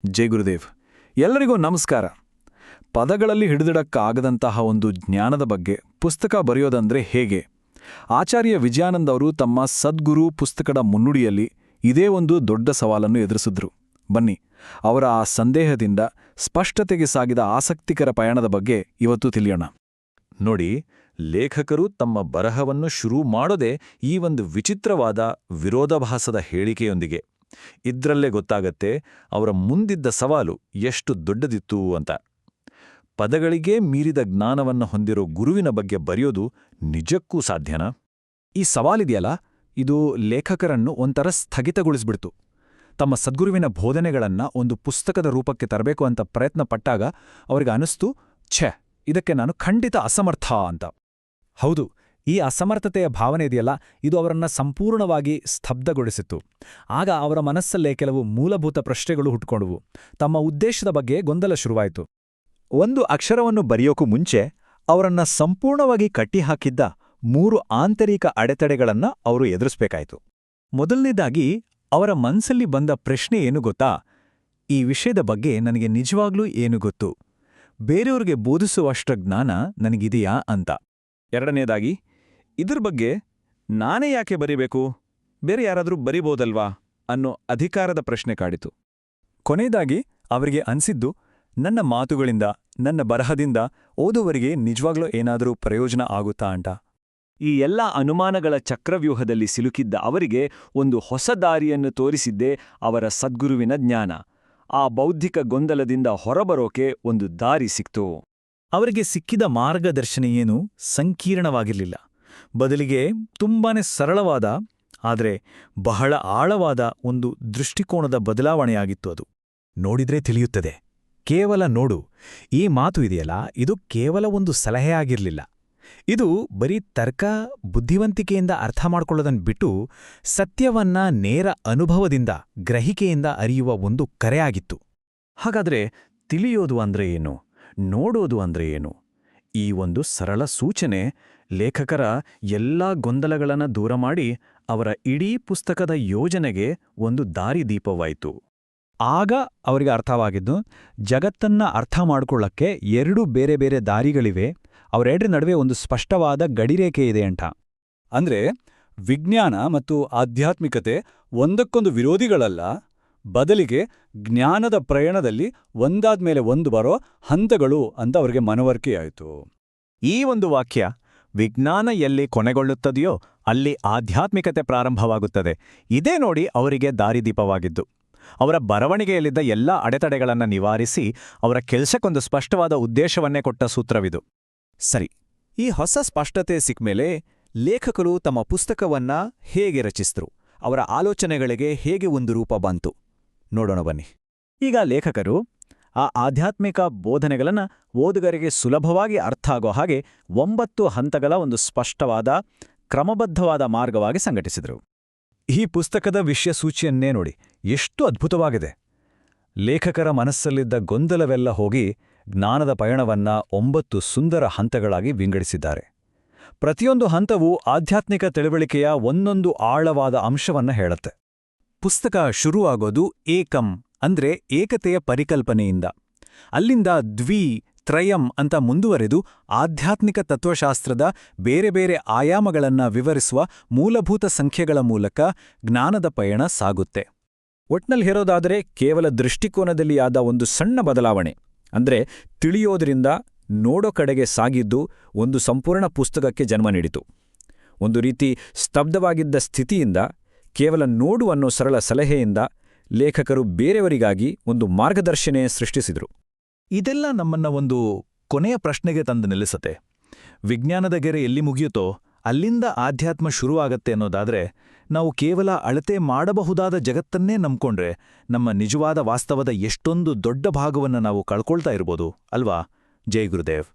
ಜೈ ಗುರುದೇವ್. ಎಲ್ಲರಿಗೂ ನಮಸ್ಕಾರ. ಪದಗಳಲ್ಲಿ ಹಿಡಿದಿಡಕ್ಕಾಗದಂತಹ ಒಂದು ಜ್ಞಾನದ ಬಗ್ಗೆ ಪುಸ್ತಕ ಬರೆಯೋದಂದ್ರೆ ಹೇಗೆ? ಆಚಾರ್ಯ ವಿಜಯಾನಂದ್ ಅವರು ತಮ್ಮ ಸದ್ಗುರು ಪುಸ್ತಕದ ಮುನ್ನುಡಿಯಲ್ಲಿ ಇದೇ ಒಂದು ದೊಡ್ಡ ಸವಾಲನ್ನು ಎದುರಿಸಿದ್ರು. ಬನ್ನಿ, ಅವರ ಆ ಸಂದೇಹದಿಂದ ಸ್ಪಷ್ಟತೆಗೆ ಸಾಗಿದ ಆಸಕ್ತಿಕರ ಪಯಣದ ಬಗ್ಗೆ ಇವತ್ತು ತಿಳಿಯೋಣ. ನೋಡಿ, ಲೇಖಕರು ತಮ್ಮ ಬರಹವನ್ನು ಶುರು ಮಾಡೋದೇ ಈ ಒಂದು ವಿಚಿತ್ರವಾದ ವಿರೋಧಾಭಾಸದ ಹೇಳಿಕೆಯೊಂದಿಗೆ. ಇದ್ರಲ್ಲೇ ಗೊತ್ತಾಗತ್ತೆ ಅವರ ಮುಂದಿದ್ದ ಸವಾಲು ಎಷ್ಟು ದೊಡ್ಡದಿತ್ತು ಅಂತ. ಪದಗಳಿಗೇ ಮೀರಿದ ಜ್ಞಾನವನ್ನು ಹೊಂದಿರೋ ಗುರುವಿನ ಬಗ್ಗೆ ಬರೆಯೋದು ನಿಜಕ್ಕೂ ಸಾಧ್ಯನಾ? ಈ ಸವಾಲಿದೆಯಲ್ಲ, ಇದು ಲೇಖಕರನ್ನು ಒಂಥರ ಸ್ಥಗಿತಗೊಳಿಸ್ಬಿಡ್ತು. ತಮ್ಮ ಸದ್ಗುರುವಿನ ಬೋಧನೆಗಳನ್ನ ಒಂದು ಪುಸ್ತಕದ ರೂಪಕ್ಕೆ ತರಬೇಕು ಅಂತ ಪ್ರಯತ್ನ ಪಟ್ಟಾಗ ಅವರಿಗೆ ಅನಿಸ್ತು, ಇದಕ್ಕೆ ನಾನು ಖಂಡಿತ ಅಸಮರ್ಥ ಅಂತ. ಹೌದು, ಈ ಅಸಮರ್ಥತೆಯ ಭಾವನೆ ಇದೆಯಲ್ಲ, ಇದು ಅವರನ್ನ ಸಂಪೂರ್ಣವಾಗಿ ಸ್ತಬ್ಧಗೊಳಿಸಿತ್ತು. ಆಗ ಅವರ ಮನಸ್ಸಲ್ಲೇ ಕೆಲವು ಮೂಲಭೂತ ಪ್ರಶ್ನೆಗಳು ಹುಟ್ಕೊಂಡವು. ತಮ್ಮ ಉದ್ದೇಶದ ಬಗ್ಗೆ ಗೊಂದಲ ಶುರುವಾಯಿತು. ಒಂದು ಅಕ್ಷರವನ್ನು ಬರೆಯೋಕು ಮುಂಚೆ ಅವರನ್ನ ಸಂಪೂರ್ಣವಾಗಿ ಕಟ್ಟಿಹಾಕಿದ್ದ 3 ಆಂತರಿಕ ಅಡೆತಡೆಗಳನ್ನ ಅವರು ಎದುರಿಸಬೇಕಾಯಿತು. ಮೊದಲನೇದಾಗಿ ಅವರ ಮನಸ್ಸಲ್ಲಿ ಬಂದ ಪ್ರಶ್ನೆ ಏನು ಗೊತ್ತಾ? ಈ ವಿಷಯದ ಬಗ್ಗೆ ನನಗೆ ನಿಜವಾಗ್ಲೂ ಏನು ಗೊತ್ತು? ಬೇರೆಯವ್ರಿಗೆ ಬೋಧಿಸುವಷ್ಟ ಜ್ಞಾನ ನನಗಿದೆಯಾ ಅಂತ. ಎರಡನೇದಾಗಿ, ಇದ್ರ ಬಗ್ಗೆ ನಾನೇ ಯಾಕೆ ಬರಿಬೇಕು? ಬೇರೆ ಯಾರಾದ್ರೂ ಬರಿಬೋದಲ್ವಾ ಅನ್ನೋ ಅಧಿಕಾರದ ಪ್ರಶ್ನೆ ಕಾಡಿತು. ಕೊನೆಯದಾಗಿ ಅವರಿಗೆ ಅನ್ಸಿದ್ದು, ನನ್ನ ಮಾತುಗಳಿಂದ, ನನ್ನ ಬರಹದಿಂದ ಓದುವರಿಗೆ ನಿಜವಾಗ್ಲೂ ಏನಾದರೂ ಪ್ರಯೋಜನ ಆಗುತ್ತಾ ಅಂತ. ಈ ಎಲ್ಲ ಅನುಮಾನಗಳ ಚಕ್ರವ್ಯೂಹದಲ್ಲಿ ಸಿಲುಕಿದ್ದ ಅವರಿಗೆ ಒಂದು ಹೊಸ ದಾರಿಯನ್ನು ತೋರಿಸಿದ್ದೇ ಅವರ ಸದ್ಗುರುವಿನ ಜ್ಞಾನ. ಆ ಬೌದ್ಧಿಕ ಗೊಂದಲದಿಂದ ಹೊರಬರೋಕೆ ಒಂದು ದಾರಿ ಸಿಕ್ತು. ಅವರಿಗೆ ಸಿಕ್ಕಿದ ಮಾರ್ಗದರ್ಶನ ಏನೂ ಸಂಕೀರ್ಣವಾಗಿರಲಿಲ್ಲ. ಬದಲಿಗೆ ತುಂಬಾನೇ ಸರಳವಾದ, ಆದರೆ ಬಹಳ ಆಳವಾದ ಒಂದು ದೃಷ್ಟಿಕೋನದ ಬದಲಾವಣೆಯಾಗಿತ್ತು ಅದು. ನೋಡಿದ್ರೆ ತಿಳಿಯುತ್ತದೆ. ಕೇವಲ ನೋಡು, ಈ ಮಾತು ಇದೆಯಲ್ಲ, ಇದು ಕೇವಲ ಒಂದು ಸಲಹೆ ಆಗಿರಲಿಲ್ಲ. ಇದು ಬರೀ ತರ್ಕ, ಬುದ್ಧಿವಂತಿಕೆಯಿಂದ ಅರ್ಥ ಮಾಡ್ಕೊಳ್ಳೋದನ್ನು ಬಿಟ್ಟು ಸತ್ಯವನ್ನ ನೇರ ಅನುಭವದಿಂದ, ಗ್ರಹಿಕೆಯಿಂದ ಅರಿಯುವ ಒಂದು ಕರೆಯಾಗಿತ್ತು. ಹಾಗಾದ್ರೆ ತಿಳಿಯೋದು ಅಂದ್ರೆ ಏನು? ನೋಡೋದು ಅಂದ್ರೆ ಏನು? ಈ ಒಂದು ಸರಳ ಸೂಚನೆ ಲೇಖಕರ ಎಲ್ಲಾ ಗೊಂದಲಗಳನ್ನು ದೂರ ಮಾಡಿ ಅವರ ಇಡೀ ಪುಸ್ತಕದ ಯೋಜನೆಗೆ ಒಂದು ದಾರಿದೀಪವಾಯಿತು. ಆಗ ಅವರಿಗೆ ಅರ್ಥವಾಗಿದ್ದು, ಜಗತ್ತನ್ನ ಅರ್ಥ ಮಾಡ್ಕೊಳ್ಳಕ್ಕೆ 2 ಬೇರೆ ಬೇರೆ ದಾರಿಗಳಿವೆ, ಅವರೆರಡರ ನಡುವೆ ಒಂದು ಸ್ಪಷ್ಟವಾದ ಗಡಿರೇಖೆ ಇದೆ ಅಂತ. ಅಂದ್ರೆ ವಿಜ್ಞಾನ ಮತ್ತು ಆಧ್ಯಾತ್ಮಿಕತೆ ಒಂದಕ್ಕೊಂದು ವಿರೋಧಿಗಳಲ್ಲ, ಬದಲಿಗೆ ಜ್ಞಾನದ ಪ್ರಯಾಣದಲ್ಲಿ ಒಂದಾದ್ಮೇಲೆ ಒಂದು ಬರೋ ಹಂತಗಳು ಅಂತ ಅವರಿಗೆ ಮನವರಿಕೆಯಾಯಿತು. ಈ ಒಂದು ವಾಕ್ಯ, ವಿಜ್ಞಾನ ಎಲ್ಲಿ ಕೊನೆಗೊಳ್ಳುತ್ತದೆಯೋ ಅಲ್ಲಿ ಆಧ್ಯಾತ್ಮಿಕತೆ ಪ್ರಾರಂಭವಾಗುತ್ತದೆ, ಇದೇ ನೋಡಿ ಅವರಿಗೆ ದಾರಿದೀಪವಾಗಿದ್ದು. ಅವರ ಬರವಣಿಗೆಯಲ್ಲಿದ್ದ ಎಲ್ಲ ಅಡೆತಡೆಗಳನ್ನು ನಿವಾರಿಸಿ ಅವರ ಕೆಲಸಕ್ಕೊಂದು ಸ್ಪಷ್ಟವಾದ ಉದ್ದೇಶವನ್ನೇ ಕೊಟ್ಟ ಸೂತ್ರವಿದು. ಸರಿ, ಈ ಹೊಸ ಸ್ಪಷ್ಟತೆ ಸಿಕ್ಮೇಲೆ ಲೇಖಕರು ತಮ್ಮ ಪುಸ್ತಕವನ್ನ ಹೇಗೆ ರಚಿಸಿದ್ರು? ಅವರ ಆಲೋಚನೆಗಳಿಗೆ ಹೇಗೆ ಒಂದು ರೂಪ ಬಂತು? ನೋಡೋಣ ಬನ್ನಿ. ಈಗ ಲೇಖಕರು ಆ ಆಧ್ಯಾತ್ಮಿಕ ಬೋಧನೆಗಳನ್ನು ಓದುಗರಿಗೆ ಸುಲಭವಾಗಿ ಅರ್ಥ ಆಗೋ ಹಾಗೆ 9 ಹಂತಗಳ ಒಂದು ಸ್ಪಷ್ಟವಾದ, ಕ್ರಮಬದ್ಧವಾದ ಮಾರ್ಗವಾಗಿ ಸಂಘಟಿಸಿದರು. ಈ ಪುಸ್ತಕದ ವಿಷಯಸೂಚಿಯನ್ನೇ ನೋಡಿ, ಎಷ್ಟು ಅದ್ಭುತವಾಗಿದೆ. ಲೇಖಕರ ಮನಸ್ಸಲ್ಲಿದ್ದ ಗೊಂದಲವೆಲ್ಲ ಹೋಗಿ ಜ್ಞಾನದ ಪಯಣವನ್ನ 9 ಸುಂದರ ಹಂತಗಳಾಗಿ ವಿಂಗಡಿಸಿದ್ದಾರೆ. ಪ್ರತಿಯೊಂದು ಹಂತವೂ ಆಧ್ಯಾತ್ಮಿಕ ತಿಳುವಳಿಕೆಯ ಒಂದೊಂದು ಆಳವಾದ ಅಂಶವನ್ನ ಹೇಳುತ್ತೆ. ಪುಸ್ತಕ ಶುರುವಾಗೋದು ಏಕಂ ಅಂದ್ರೆ ಏಕತೆಯ ಪರಿಕಲ್ಪನೆಯಿಂದ. ಅಲ್ಲಿಂದ ದ್ವಿ, ತ್ರಯಂ ಅಂತ ಮುಂದುವರೆದು ಆಧ್ಯಾತ್ಮಿಕ ತತ್ವಶಾಸ್ತ್ರದ ಬೇರೆ ಬೇರೆ ಆಯಾಮಗಳನ್ನ ವಿವರಿಸುವ ಮೂಲಭೂತ ಸಂಖ್ಯೆಗಳ ಮೂಲಕ ಜ್ಞಾನದ ಪಯಣ ಸಾಗುತ್ತೆ. ಒಟ್ನಲ್ಲಿ ಹೇಳೋದಾದರೆ ಕೇವಲ ದೃಷ್ಟಿಕೋನದಲ್ಲಿ ಆದ ಒಂದು ಸಣ್ಣ ಬದಲಾವಣೆ, ಅಂದ್ರೆ ತಿಳಿಯೋದ್ರಿಂದ ನೋಡೋ ಕಡೆಗೆ ಸಾಗಿದ್ದು ಒಂದು ಸಂಪೂರ್ಣ ಪುಸ್ತಕಕ್ಕೆ ಜನ್ಮ ನೀಡಿತು. ಒಂದು ರೀತಿ ಸ್ತಬ್ಧವಾಗಿದ್ದ ಸ್ಥಿತಿಯಿಂದ ಕೇವಲ ನೋಡು ಅನ್ನೋ ಸರಳ ಸಲಹೆಯಿಂದ ಲೇಖಕರು ಬೇರೆಯವರಿಗಾಗಿ ಒಂದು ಮಾರ್ಗದರ್ಶನೆ ಸೃಷ್ಟಿಸಿದರು. ಇದೆಲ್ಲ ನಮ್ಮನ್ನ ಒಂದು ಕೊನೆಯ ಪ್ರಶ್ನೆಗೆ ತಂದು ನಿಲ್ಲಿಸತ್ತೆ. ವಿಜ್ಞಾನದ ಗೆರೆ ಎಲ್ಲಿ ಮುಗಿಯುತ್ತೋ ಅಲ್ಲಿಂದ ಆಧ್ಯಾತ್ಮ ಶುರುವಾಗತ್ತೆ ಅನ್ನೋದಾದ್ರೆ, ನಾವು ಕೇವಲ ಅಳತೆ ಮಾಡಬಹುದಾದ ಜಗತ್ತನ್ನೇ ನಂಬ್ಕೊಂಡ್ರೆ ನಮ್ಮ ನಿಜವಾದ ವಾಸ್ತವದ ಎಷ್ಟೊಂದು ದೊಡ್ಡ ಭಾಗವನ್ನು ನಾವು ಕಳ್ಕೊಳ್ತಾ ಇರ್ಬೋದು ಅಲ್ವಾ? ಜೈ ಗುರುದೇವ್.